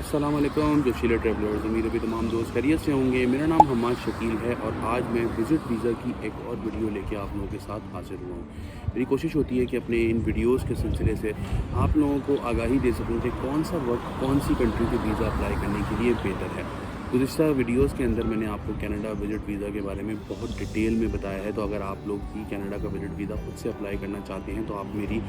अस्सलाम वालेकुम जोशीला ट्रैवलर्स। उम्मीद है तमाम दोस्त खैरियत से होंगे। मेरा नाम हम्माद शकील है और आज मैं विज़िट वीज़ा की एक और वीडियो लेके आप लोगों के साथ हाज़िर हुआ हूँ। मेरी कोशिश होती है कि अपने इन वीडियोज़ के सिलसिले से आप लोगों को आगाही दे सकूँ कि कौन सा वक्त कौन सी कंट्री के वीज़ा अप्लाई करने के लिए बेहतर है। गुज़िश्ता वीडियोज़ के अंदर मैंने आपको कनाडा विज़िट वीज़ा के बारे में बहुत डिटेल में बताया है, तो अगर आप लोग भी कनाडा का विज़िट वीज़ा खुद से अप्लाई करना चाहते हैं तो आप मेरी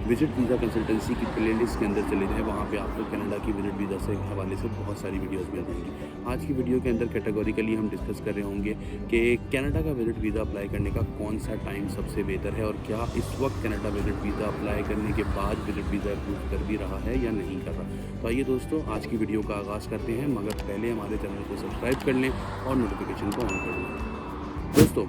विज़िट वीज़ा कंसल्टेंसी की प्लेलिस्ट के अंदर चले जाएँ। वहाँ पे आपको कनाडा की विज़िट वीज़ा से हवाले से बहुत सारी वीडियोज़ मिल जाएंगी। आज की वीडियो के अंदर कैटेगोरिकली हम डिस्कस कर रहे होंगे कि कनाडा का विज़िट वीज़ा अप्लाई करने का कौन सा टाइम सबसे बेहतर है और क्या इस वक्त कनाडा विज़िट वीज़ा अप्लाई करने के बाद विज़िट वीज़ा अप्रूव कर भी रहा है या नहीं कर रहा। तो आइए दोस्तों, आज की वीडियो का आगाज़ करते हैं, मगर पहले हमारे चैनल को सब्सक्राइब कर लें और नोटिफिकेशन को ऑन कर लें। दोस्तों,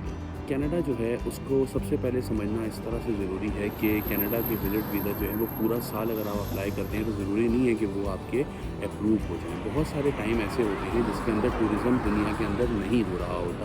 कनाडा जो है उसको सबसे पहले समझना इस तरह से ज़रूरी है कि कनाडा के विज़िट वीज़ा जो है वो पूरा साल अगर आप अप्लाई करते हैं तो ज़रूरी नहीं है कि वो आपके अप्रूव हो जाएं। बहुत सारे टाइम ऐसे होते हैं जिसके अंदर टूरिज़्म दुनिया के अंदर नहीं हो रहा होता।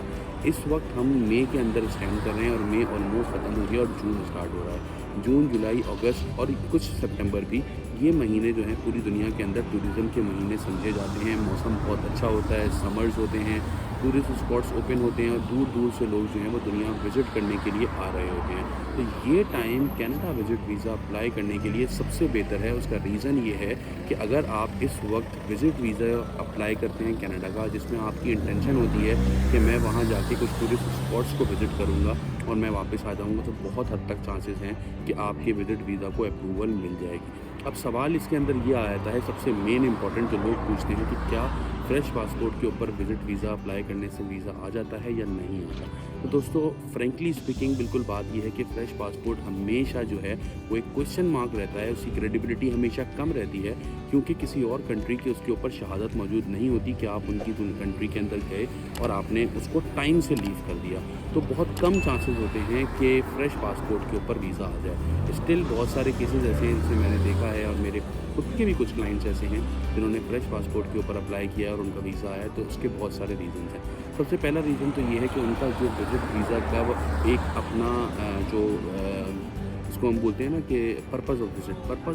इस वक्त हम मई के अंदर स्टैंड कर रहे हैं और मई ऑलमोस्ट ख़त्म हो गया और जून स्टार्ट हो रहा है। जून, जुलाई, अगस्त और कुछ सितंबर भी, ये महीने जो हैं पूरी दुनिया के अंदर टूरिज़्म के महीने समझे जाते हैं। मौसम बहुत अच्छा होता है, समर्स होते हैं, टूरिस्ट स्पॉट्स ओपन होते हैं और दूर दूर से लोग जो हैं वो दुनिया विज़िट करने के लिए आ रहे होते हैं। तो ये time Canada visit visa apply करने के लिए सबसे बेहतर है। उसका रीज़न ये है कि अगर आप इस वक्त विज़िट वीज़ा अप्लाई करते हैं कनाडा का, जिसमें आपकी इंटेंशन होती है कि मैं वहाँ जाके कुछ टूरिस्ट स्पॉट्स को विज़िट करूँगा और मैं वापस आ जाऊँगा, तो बहुत हद तक चांसेस हैं कि आपके विज़िट वीज़ा को अप्रूवल मिल जाएगी। अब सवाल इसके अंदर ये आता है, सबसे मेन इंपॉर्टेंट जो लोग पूछते हैं कि क्या फ्रेश पासपोर्ट के ऊपर विज़िट वीज़ा अप्लाई करने से वीज़ा आ जाता है या नहीं आता। तो दोस्तों, फ्रेंकली स्पीकिंग बिल्कुल बात यह है कि फ़्रेश पासपोर्ट हमेशा जो है वो एक क्वेश्चन मार्क रहता है, उसकी क्रेडिबिलिटी हमेशा कम रहती है, क्योंकि किसी और कंट्री की उसके ऊपर शहादत मौजूद नहीं होती कि आप उनकी कंट्री के अंदर गए और आपने उसको टाइम से लीव कर दिया। तो बहुत कम चांसेस होते हैं कि फ़्रेश पासपोर्ट के ऊपर वीज़ा आ जाए। स्टिल बहुत सारे केसेस ऐसे हैं जिसे मैंने देखा है और मेरे खुद के भी कुछ क्लाइंट्स ऐसे हैं जिन्होंने फ्रेश पासपोर्ट के ऊपर अप्लाई किया और उनका वीज़ा आया। तो उसके बहुत सारे रीज़न हैं। सबसे पहला रीज़न तो ये है कि उनका जो विज़िट वीज़ा का वो एक अपना इसको हम बोलते हैं ना कि पर्पज़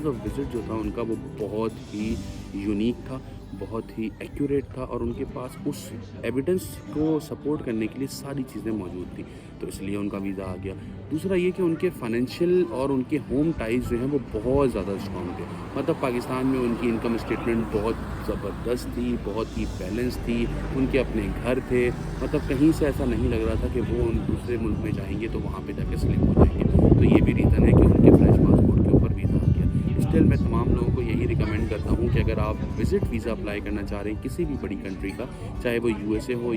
ऑफ विज़िट जो था उनका वो बहुत ही यूनिक था, बहुत ही एक्यूरेट था और उनके पास उस एविडेंस को सपोर्ट करने के लिए सारी चीज़ें मौजूद थी, तो इसलिए उनका वीज़ा आ गया। दूसरा ये कि उनके फाइनेंशियल और उनके होम टाइज़ जो हैं वो बहुत ज़्यादा स्ट्रॉन्ग थे। मतलब पाकिस्तान में उनकी इनकम स्टेटमेंट बहुत ज़बरदस्त थी, बहुत ही बैलेंस थी, उनके अपने घर थे। मतलब कहीं से ऐसा नहीं लग रहा था कि वो दूसरे मुल्क में जाएंगे तो वहाँ पर जाके स्लिप हो जाएंगे। तो ये भी रीज़न है कि उनके फ्रेश पासपोर्ट के ऊपर वीज़ा आ गया। स्टिल मैं तमाम लोगों को यही रिकमेंड करता हूँ कि अगर आप विज़िट वीज़ा अप्लाई करना चाह रहे हैं किसी भी बड़ी कंट्री का, चाहे वो यूएसए हो,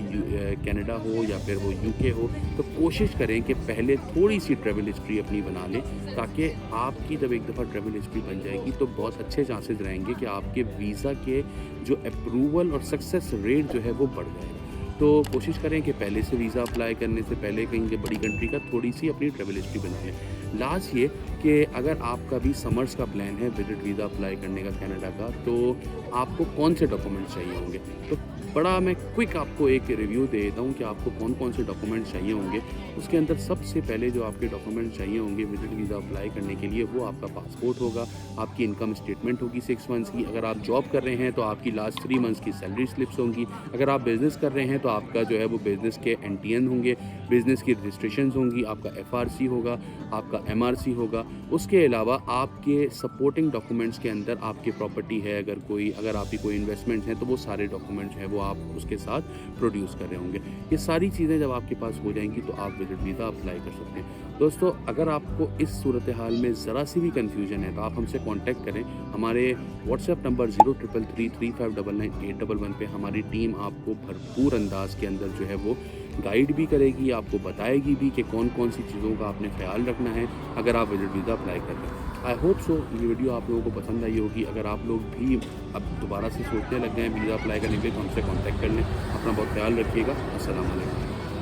कनाडा हो या फिर वो यूके हो, तो कोशिश करें कि पहले थोड़ी सी ट्रैवल हिस्ट्री अपनी बना लें, ताकि आपकी जब एक दफ़ा ट्रैवल हिस्ट्री बन जाएगी तो बहुत अच्छे चांसेस रहेंगे कि आपके वीज़ा के जो अप्रूवल और सक्सेस रेट जो है वो बढ़ जाएगा। तो कोशिश करें कि पहले से वीज़ा अप्लाई करने से पहले कहीं बड़ी कंट्री का थोड़ी सी अपनी ट्रैवल हिस्ट्री बना लें। लास्ट ये कि अगर आपका भी समर्स का प्लान है विज़िट वीज़ा अप्लाई करने का कनाडा का, तो आपको कौन से डॉक्यूमेंट्स चाहिए होंगे। तो बड़ा मैं क्विक आपको एक रिव्यू दे देता हूँ कि आपको कौन कौन से डॉक्यूमेंट्स चाहिए होंगे। उसके अंदर सबसे पहले जो आपके डॉक्यूमेंट्स चाहिए होंगे विज़िट वीज़ा अप्लाई करने के लिए, वो आपका पासपोर्ट होगा, आपकी इनकम स्टेटमेंट होगी 6 मंथ्स की। अगर आप जॉब कर रहे हैं तो आपकी लास्ट 3 मंथ्स की सैलरी स्लिप्स होंगी। अगर आप बिज़नेस कर रहे हैं तो आपका जो है वो बिज़नेस के एनटीएन होंगे, बिज़नेस की रजिस्ट्रेशन होंगी, आपका एफआरसी होगा, आपका एमआरसी होगा। उसके अलावा आपके सपोर्टिंग डॉक्यूमेंट्स के अंदर आपकी प्रॉपर्टी है, अगर आपकी कोई इन्वेस्टमेंट है तो वो सारे डॉक्यूमेंट्स हैं वो आप उसके साथ प्रोड्यूस कर रहे होंगे। ये सारी चीज़ें जब आपके पास हो जाएंगी तो आप विज़िट वीज़ा अप्लाई कर सकते हैं। दोस्तों, अगर आपको इस सूरत हाल में ज़रा सी भी कन्फ्यूजन है तो आप हमसे कांटेक्ट करें। हमारे व्हाट्सएप नंबर 0333359981 पे हमारी टीम आपको भरपूर अंदाज के अंदर जो है वो गाइड भी करेगी, आपको बताएगी भी कि कौन कौन सी चीज़ों का आपने ख्याल रखना है अगर आप विज़िट वीज़ा अप्लाई कर रहे हैं। आई होप सो ये वीडियो आप लोगों को पसंद आई होगी। अगर आप लोग भी अब दोबारा से सोचने लग गए हैं वीज़ा अप्लाई करने के लिए तो हमसे कांटेक्ट कर लें। अपना बहुत ख्याल रखिएगा। अस्सलाम वालेकुम।